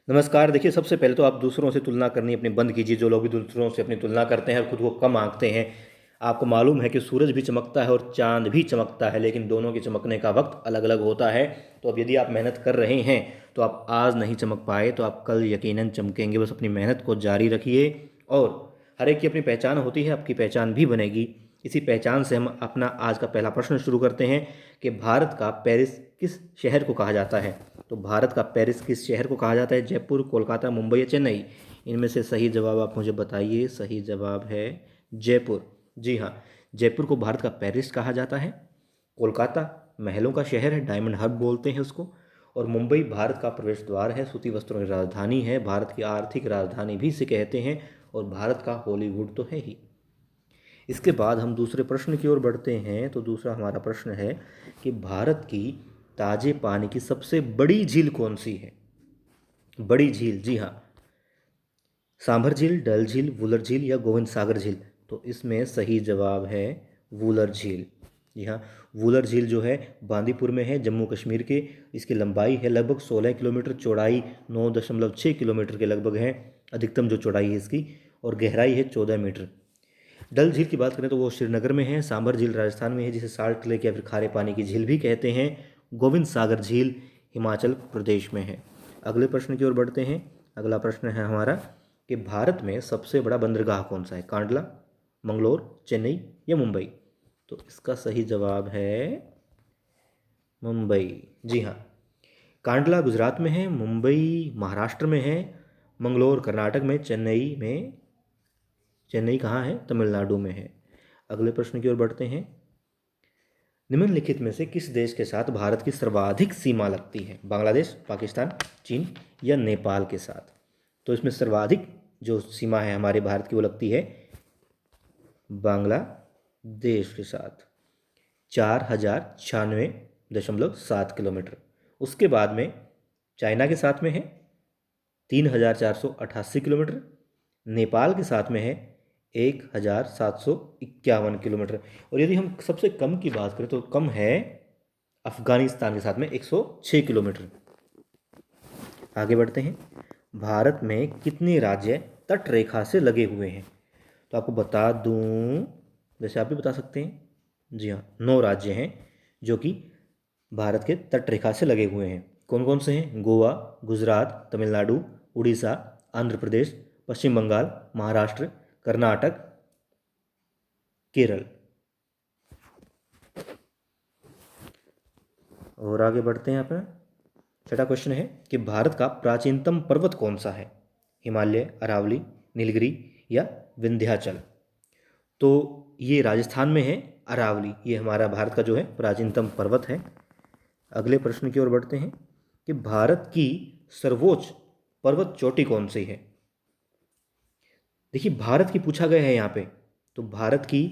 नमस्कार। देखिए, सबसे पहले तो आप दूसरों से तुलना करनी अपनी बंद कीजिए। जो लोग भी दूसरों से अपनी तुलना करते हैं और खुद को कम आंकते हैं, आपको मालूम है कि सूरज भी चमकता है और चांद भी चमकता है, लेकिन दोनों के चमकने का वक्त अलग अलग होता है। तो अब यदि आप मेहनत कर रहे हैं तो आप आज नहीं चमक पाए तो आप कल यकीनन चमकेंगे। बस अपनी मेहनत को जारी रखिए और हर एक की अपनी पहचान होती है, आपकी पहचान भी बनेगी। इसी पहचान से हम अपना आज का पहला प्रश्न शुरू करते हैं कि भारत का पेरिस किस शहर को कहा जाता है। तो भारत का पेरिस किस शहर को कहा जाता है? जयपुर, कोलकाता, मुंबई या चेन्नई? इनमें से सही जवाब आप मुझे बताइए। सही जवाब है जयपुर। जी हाँ, जयपुर को भारत का पेरिस कहा जाता है। कोलकाता महलों का शहर है, डायमंड हब बोलते हैं उसको। और मुंबई भारत का प्रवेश द्वार है, सूती वस्त्रों की राजधानी है, भारत की आर्थिक राजधानी भी इसे कहते हैं और भारत का हॉलीवुड तो है ही। इसके बाद हम दूसरे प्रश्न की ओर बढ़ते हैं। तो दूसरा हमारा प्रश्न है कि भारत की ताजे पानी की सबसे बड़ी झील कौन सी है? बड़ी झील, जी हाँ, सांभर झील, डल झील, वुलर झील या गोविंद सागर झील? तो इसमें सही जवाब है वुलर झील। जी हाँ, वुलर झील जो है बांदीपुर में है, जम्मू कश्मीर के। इसकी लंबाई है लगभग 16 किलोमीटर, चौड़ाई 9.6 किलोमीटर के लगभग है, अधिकतम जो चौड़ाई है इसकी, और गहराई है 14 मीटर। डल झील की बात करें तो वो श्रीनगर में है। सांभर झील राजस्थान में है, जिसे साल्ट लेक या फिर खारे पानी की झील भी कहते हैं। गोविंद सागर झील हिमाचल प्रदेश में है। अगले प्रश्न की ओर बढ़ते हैं। अगला प्रश्न है हमारा कि भारत में सबसे बड़ा बंदरगाह कौन सा है? कांडला, मंगलोर, चेन्नई या मुंबई? तो इसका सही जवाब है मुंबई। जी हाँ, कांडला गुजरात में है, मुंबई महाराष्ट्र में है, मंगलोर कर्नाटक में, चेन्नई कहाँ है? तमिलनाडु में है। अगले प्रश्न की ओर बढ़ते हैं। निम्नलिखित में से किस देश के साथ भारत की सर्वाधिक सीमा लगती है? बांग्लादेश, पाकिस्तान, चीन या नेपाल के साथ? तो इसमें सर्वाधिक जो सीमा है हमारे भारत की वो लगती है बांग्लादेश के साथ, 4096.7 किलोमीटर। उसके बाद में चाइना के साथ में है 3488 किलोमीटर, नेपाल के साथ में है 1751 किलोमीटर। और यदि हम सबसे कम की बात करें तो कम है अफगानिस्तान के साथ में 106 किलोमीटर। आगे बढ़ते हैं। भारत में कितने राज्य तट रेखा से लगे हुए हैं? तो आपको बता दूं, वैसे आप भी बता सकते हैं। जी हाँ, 9 राज्य हैं जो कि भारत के तट रेखा से लगे हुए हैं। कौन कौन से हैं? गोवा, गुजरात, तमिलनाडु, उड़ीसा, आंध्र प्रदेश, पश्चिम बंगाल, महाराष्ट्र, कर्नाटक, केरल। और आगे बढ़ते हैं। यहाँ पर छठा क्वेश्चन है कि भारत का प्राचीनतम पर्वत कौन सा है? हिमालय, अरावली, नीलगिरी या विंध्याचल? तो ये राजस्थान में है अरावली। ये हमारा भारत का जो है प्राचीनतम पर्वत है। अगले प्रश्न की ओर बढ़ते हैं कि भारत की सर्वोच्च पर्वत चोटी कौन सी है? देखिए, भारत की पूछा गया है यहाँ पे। तो भारत की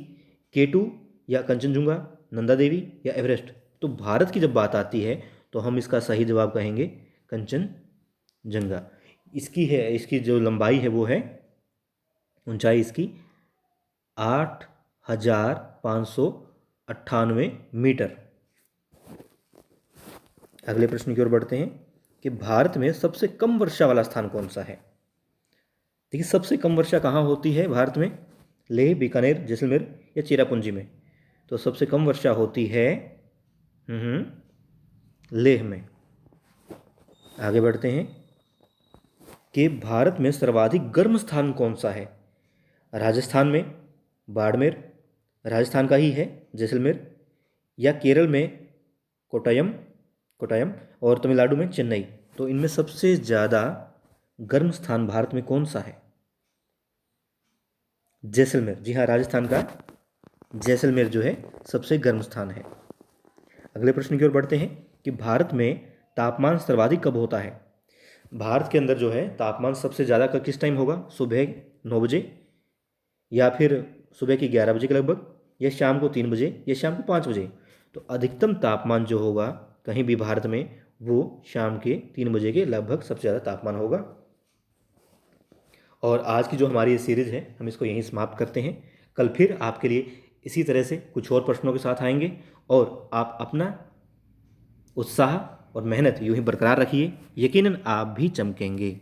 केटू या कंचनजुंगा, नंदा देवी या एवरेस्ट? तो भारत की जब बात आती है तो हम इसका सही जवाब कहेंगे कंचनजंगा। इसकी जो लंबाई है वो है, ऊंचाई इसकी 8598 मीटर। अगले प्रश्न की ओर बढ़ते हैं कि भारत में सबसे कम वर्षा वाला स्थान कौन सा है? देखिए, सबसे कम वर्षा कहाँ होती है भारत में? लेह, बीकानेर, जैसलमेर या चेरापूंजी में? तो सबसे कम वर्षा होती है लेह में। आगे बढ़ते हैं कि भारत में सर्वाधिक गर्म स्थान कौन सा है? राजस्थान में बाड़मेर, राजस्थान का ही है जैसलमेर, या केरल में कोट्टयम कोट्टयम और तमिलनाडु में चेन्नई? तो इनमें सबसे ज़्यादा गर्म स्थान भारत में कौन सा है? जैसलमेर। जी हाँ, राजस्थान का जैसलमेर जो है सबसे गर्म स्थान है। अगले प्रश्न की ओर बढ़ते हैं कि भारत में तापमान सर्वाधिक कब होता है? भारत के अंदर जो है तापमान सबसे ज़्यादा का किस टाइम होगा? सुबह 9 बजे, या फिर सुबह के 11 बजे के लगभग, या शाम को 3 बजे, या शाम को 5 बजे? तो अधिकतम तापमान जो होगा कहीं भी भारत में वो शाम के 3 बजे के लगभग सबसे ज़्यादा तापमान होगा। और आज की जो हमारी ये सीरीज़ है हम इसको यहीं समाप्त करते हैं। कल फिर आपके लिए इसी तरह से कुछ और प्रश्नों के साथ आएंगे और आप अपना उत्साह और मेहनत यूं ही बरकरार रखिए, यकीनन आप भी चमकेंगे।